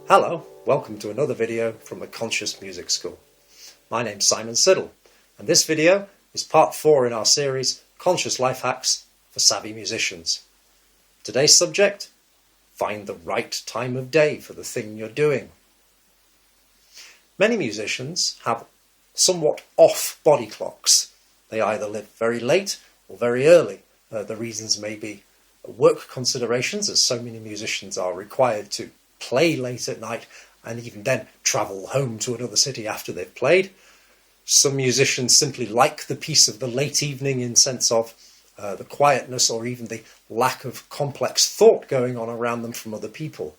Hello, welcome to another video from the Conscious Music School. My name's Simon Siddle, and this video is part 4 in our series Conscious Life Hacks for Savvy Musicians. Today's subject: find the right time of day for the thing you're doing. Many musicians have somewhat off body clocks. They either live very late or very early. The reasons may be work considerations, as so many musicians are required to play late at night and even then travel home to another city after they've played. Some musicians simply like the peace of the late evening in sense of the quietness or even the lack of complex thought going on around them from other people.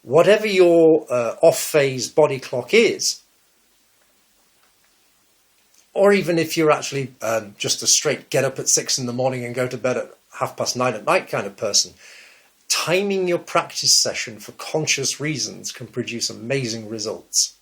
Whatever your off-phase body clock is, or even if you're actually just a straight get up at 6 in the morning and go to bed at 9:30 at night kind of person, timing your practice session for conscious reasons can produce amazing results.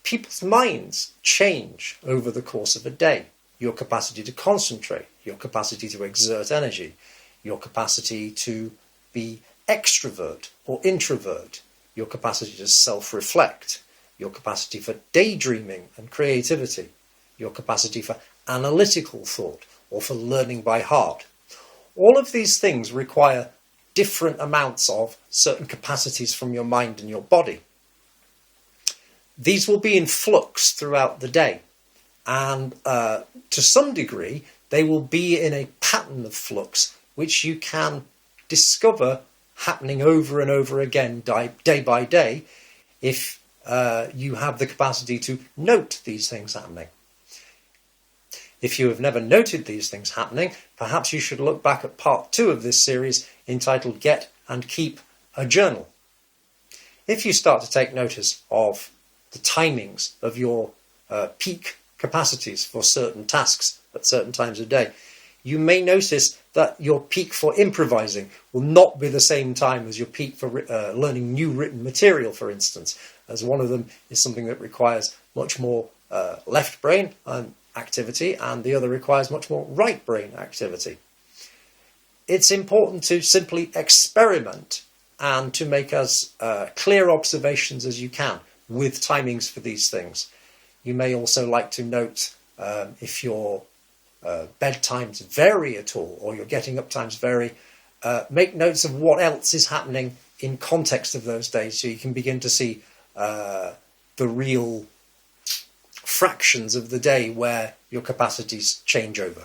People's minds change over the course of a day. Your capacity to concentrate, your capacity to exert energy, your capacity to be extrovert or introvert, your capacity to self-reflect, your capacity for daydreaming and creativity, your capacity for analytical thought or for learning by heart. All of these things require different amounts of certain capacities from your mind and your body. These will be in flux throughout the day, and to some degree they will be in a pattern of flux which you can discover happening over and over again day by day if you have the capacity to note these things happening. If you have never noted these things happening, perhaps you should look back at part 2 of this series entitled Get and Keep a Journal. If you start to take notice of the timings of your peak capacities for certain tasks at certain times of day, you may notice that your peak for improvising will not be the same time as your peak for learning new written material, for instance, as one of them is something that requires much more left brain activity and the other requires much more right brain activity. It's important to simply experiment and to make as clear observations as you can with timings for these things. You may also like to note if your bedtimes vary at all or your getting up times vary, make notes of what else is happening in context of those days so you can begin to see the real fractions of the day where your capacities change over.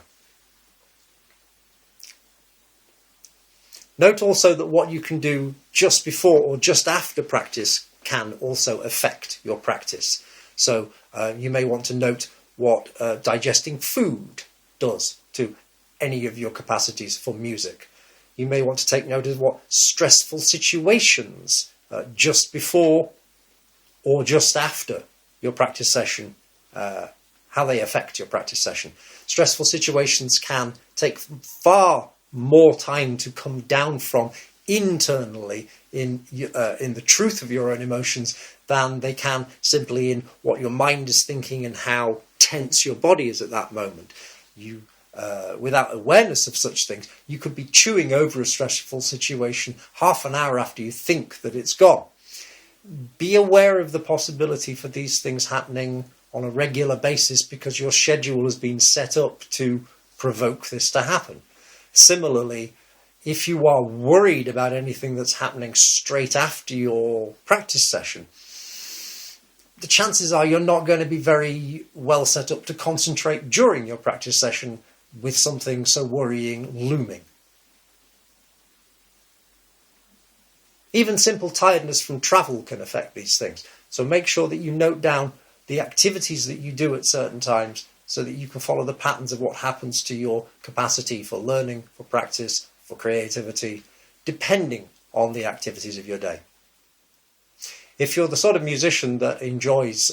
Note also that what you can do just before or just after practice can also affect your practice. So you may want to note what digesting food does to any of your capacities for music. You may want to take note of what stressful situations just before or just after your practice session, how they affect your practice session. Stressful situations can take far more time to come down from internally in the truth of your own emotions than they can simply in what your mind is thinking and how tense your body is at that moment. You, without awareness of such things, you could be chewing over a stressful situation half an hour after you think that it's gone. Be aware of the possibility for these things happening on a regular basis because your schedule has been set up to provoke this to happen. Similarly, if you are worried about anything that's happening straight after your practice session, the chances are you're not going to be very well set up to concentrate during your practice session with something so worrying looming. Even simple tiredness from travel can affect these things. So make sure that you note down the activities that you do at certain times so that you can follow the patterns of what happens to your capacity for learning, for practice, for creativity, depending on the activities of your day. If you're the sort of musician that enjoys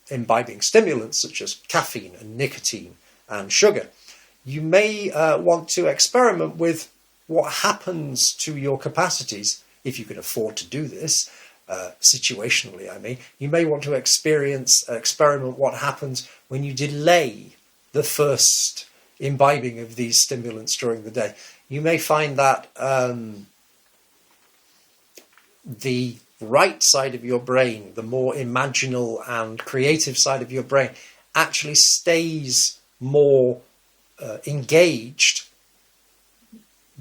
imbibing stimulants such as caffeine and nicotine and sugar, you may want to experiment with what happens to your capacities, if you can afford to do this, situationally I mean. You may want to experiment what happens when you delay the first imbibing of these stimulants during the day. You may find that the right side of your brain, the more imaginal and creative side of your brain, actually stays more engaged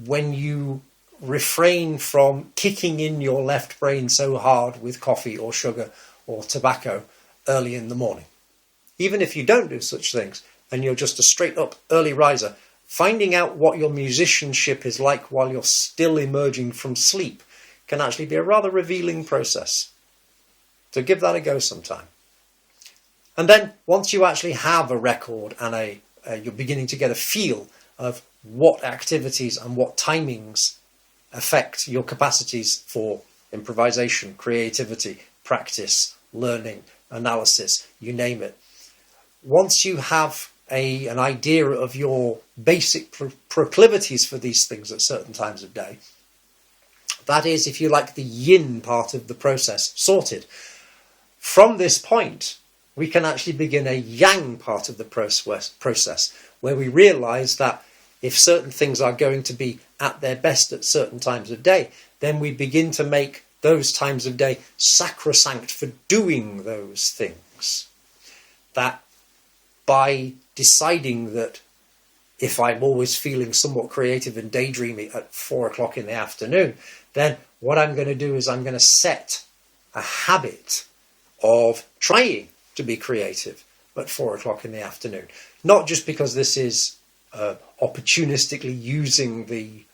when you refrain from kicking in your left brain so hard with coffee or sugar or tobacco early in the morning. Even if you don't do such things and you're just a straight up early riser, finding out what your musicianship is like while you're still emerging from sleep can actually be a rather revealing process. So give that a go sometime. And then once you actually have a record and you're beginning to get a feel of what activities and what timings affect your capacities for improvisation, creativity, practice, learning, analysis, you name it. Once you have an idea of your basic proclivities for these things at certain times of day, that is, if you like, the yin part of the process sorted. From this point, we can actually begin a yang part of the process, where we realise that if certain things are going to be at their best at certain times of day, then we begin to make those times of day sacrosanct for doing those things. That by deciding that if I'm always feeling somewhat creative and daydreamy at 4 o'clock in the afternoon, then what I'm going to do is I'm going to set a habit of trying to be creative at 4 o'clock in the afternoon. Not just because this is opportunistically using the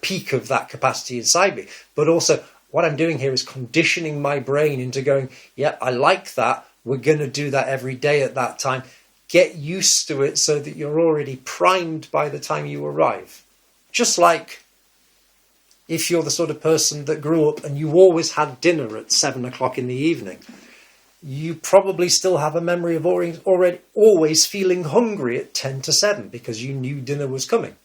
peak of that capacity inside me, but also what I'm doing here is conditioning my brain into going, yeah, I like that. We're going to do that every day at that time. Get used to it so that you're already primed by the time you arrive. Just like if you're the sort of person that grew up and you always had dinner at 7 o'clock in the evening, you probably still have a memory of already always feeling hungry at 10 to 7 because you knew dinner was coming.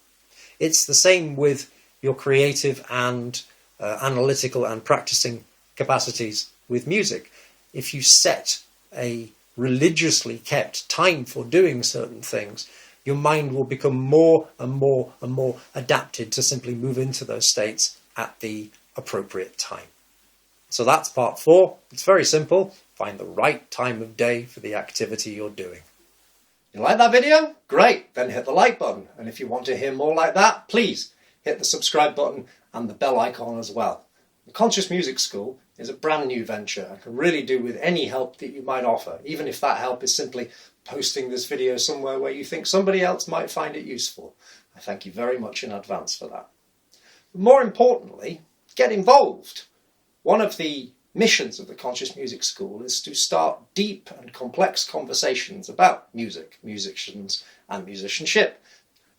It's the same with your creative and analytical and practicing capacities with music. If you set a religiously kept time for doing certain things, your mind will become more and more and more adapted to simply move into those states at the appropriate time. So that's part 4. It's very simple. Find the right time of day for the activity you're doing. You like that video? Great, then hit the like button. And if you want to hear more like that, please hit the subscribe button and the bell icon as well. The Conscious Music School is a brand new venture and can really do with any help that you might offer, even if that help is simply posting this video somewhere where you think somebody else might find it useful. I thank you very much in advance for that. But more importantly, get involved. One of the missions of the Conscious Music School is to start deep and complex conversations about music, musicians and musicianship.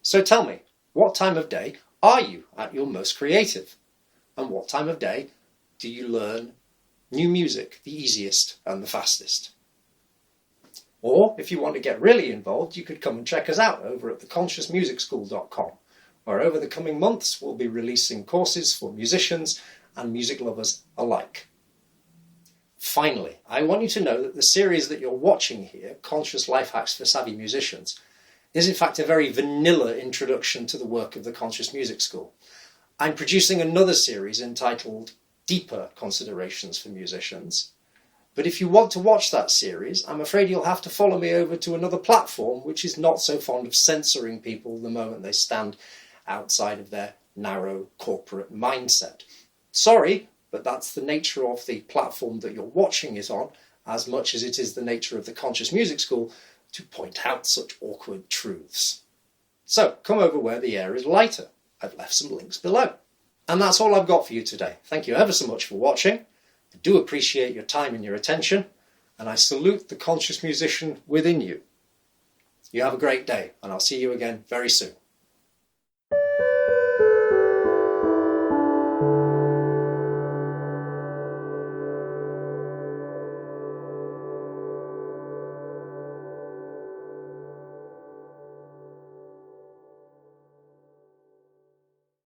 So tell me, what time of day are you at your most creative? And what time of day do you learn new music the easiest and the fastest? Or if you want to get really involved, you could come and check us out over at theconsciousmusicschool.com, where over the coming months we'll be releasing courses for musicians and music lovers alike. Finally, I want you to know that the series that you're watching here, Conscious Life Hacks for Savvy Musicians, is in fact a very vanilla introduction to the work of the Conscious Music School. I'm producing another series entitled Deeper Considerations for Musicians. But if you want to watch that series, I'm afraid you'll have to follow me over to another platform which is not so fond of censoring people the moment they stand outside of their narrow corporate mindset. Sorry, but that's the nature of the platform that you're watching it on, as much as it is the nature of the Conscious Music School to point out such awkward truths. So come over where the air is lighter. I've left some links below. And that's all I've got for you today. Thank you ever so much for watching. I do appreciate your time and your attention, and I salute the conscious musician within you. You have a great day, and I'll see you again very soon.